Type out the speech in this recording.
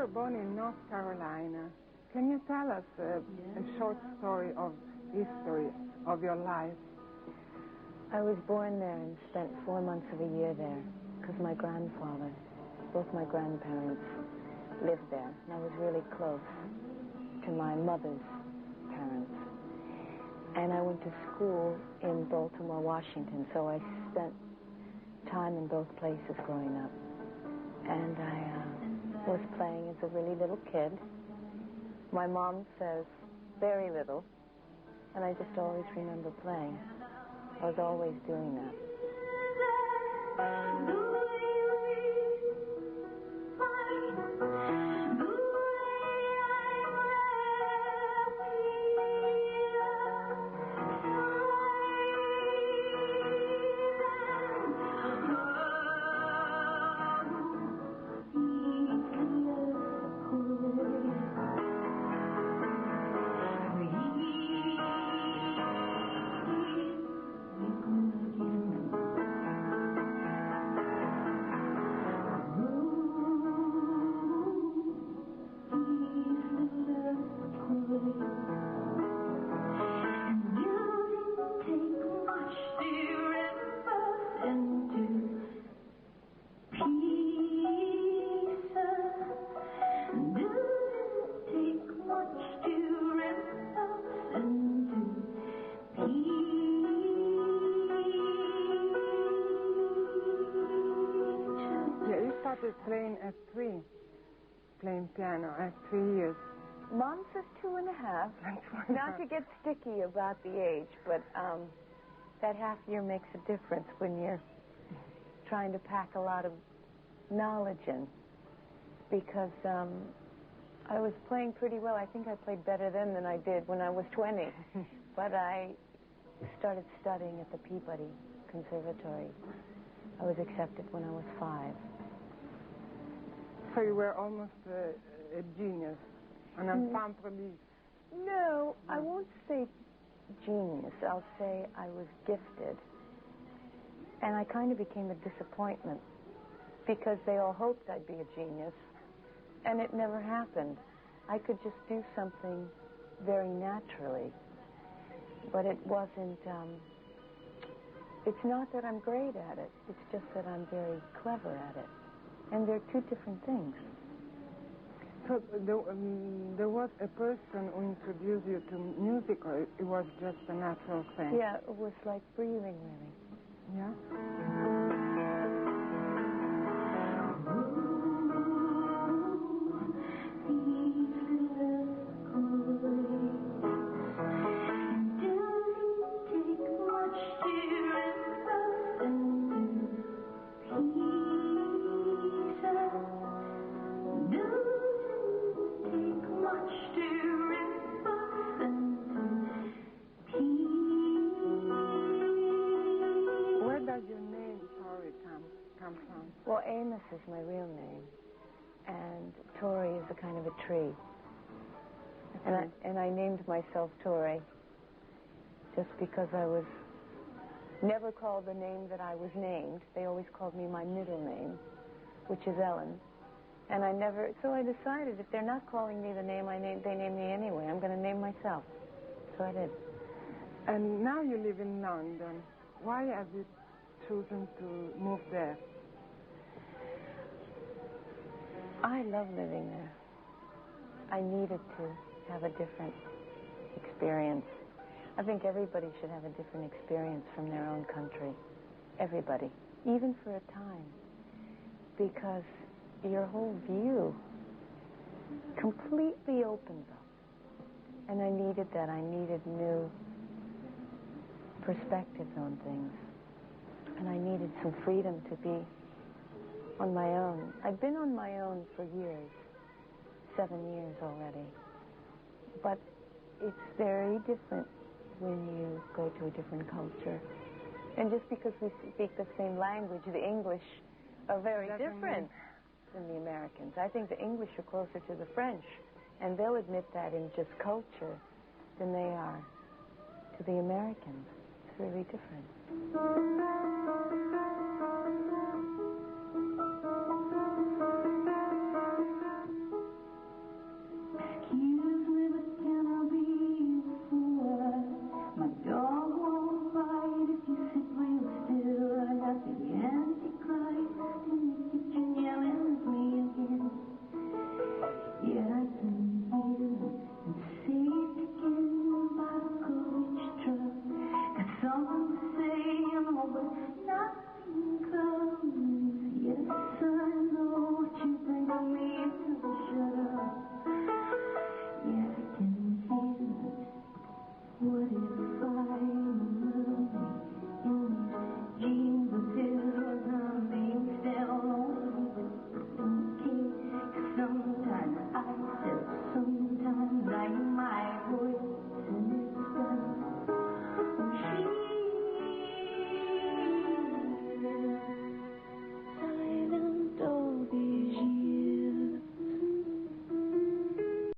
were born in North Carolina. Can you tell us a short story of history of your life? I was born there and spent 4 months of a year there because my grandfather, both my grandparents, lived there. And I was really close to my mother's parents. And I went to school in Baltimore, Washington, so I spent time in both places growing up. And I was playing as a really little kid. My mom says very little, and I just always remember playing. I was always doing that. Playing piano at 3 years. Mom says 2.5. Not to get sticky about the age, but that half year makes a difference when you're trying to pack a lot of knowledge in. Because I was playing pretty well. I think I played better then than I did when I was 20. But I started studying at the Peabody Conservatory. I was accepted when I was 5. So you were almost a genius, an enfant prodige. No, I won't say genius. I'll say I was gifted. And I kind of became a disappointment because they all hoped I'd be a genius, and it never happened. I could just do something very naturally, but it wasn't... it's not that I'm great at it. It's just that I'm very clever at it. And they're two different things. So there was a person who introduced you to music, or it was just a natural thing? Yeah, it was like breathing, really. Yeah? Well, Amos is my real name, and Tori is a kind of a tree. And I named myself Tori just because I was never called the name that I was named. They always called me my middle name, which is Ellen. And so I decided if they're not calling me the name they name me anyway, I'm going to name myself. So I did. And now you live in London. Why have you chosen to move there? I love living there. I needed to have a different experience. I think everybody should have a different experience from their own country. Everybody. Even for a time. Because your whole view completely opens up. And I needed that. I needed new perspectives on things. And I needed some freedom to be on my own. I've been on my own for years, 7 years already. But it's very different when you go to a different culture. And just because we speak the same language, the English are very different than the Americans. I think the English are closer to the French, and they'll admit that in just culture than they are to the Americans. It's really different.